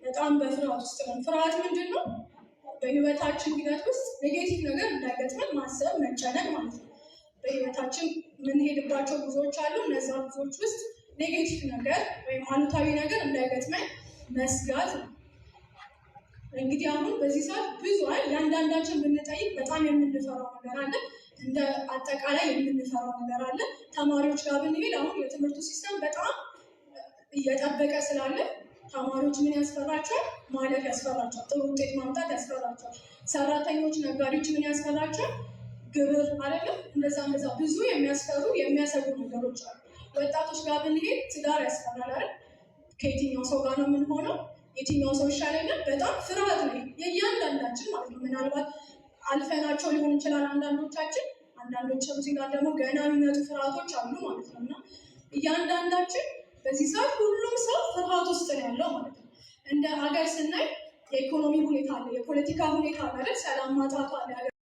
በጣም በፍርሃት ውስጥ ነን። ፍርሃት ምንድን ነው? በህይወታችን ሂደት ውስጥ ኔጌቲቭ ነገር እንዳይገጥመን ማሰብ፣ መጨነቅ ማለት ነው። በህይወታችን የምንሄድባቸው ጉዞዎች አሉ። እነዛ ጉዞዎች ውስጥ ኔጌቲቭ ነገር ወይም አሉታዊ ነገር እንዳይገጥመን መስጋት ነው። እንግዲህ አሁን በዚህ ሰዓት ብዙ የአንዳንዳችን ብንጠይቅ በጣም የምንፈራው ነገር አለ። እንደ አጠቃላይ የምንፈራው ነገር አለ። ተማሪዎች ጋር ብንሄድ አሁን የትምህርቱ ሲስተም በጣም እየጠበቀ ስላለ ተማሪዎች ምን ያስፈራቸዋል? ማለፍ ያስፈራቸዋል። ጥሩ ውጤት ማምጣት ያስፈራቸዋል። ሰራተኞች፣ ነጋዴዎች ምን ያስፈራቸዋል? ግብር አይደለም። እንደዛ ብዙ የሚያስፈሩ የሚያሰጉ ነገሮች አሉ። ወጣቶች ጋር ብንሄድ ትዳር ያስፈራል አይደል? ከየትኛው ሰው ጋር ነው የምንሆነው? የትኛው ሰው ይሻለኛል? በጣም ፍርሃት ነው የእያንዳንዳችን ማለት ነው። ምናልባት አልፈናቸው ሊሆን ይችላል አንዳንዶቻችን፣ አንዳንዶችም ሲጋር ደግሞ ገና የሚመጡ ፍርሃቶች አሉ ማለት ነው። እና እያንዳንዳችን በዚህ ሰዓት ሁሉም ሰው ፍርሃት ውስጥ ነው ያለው ማለት ነው። እንደ ሀገር ስናይ የኢኮኖሚ ሁኔታ አለ፣ የፖለቲካ ሁኔታ አለ፣ ሰላም ማጣቱ አለ።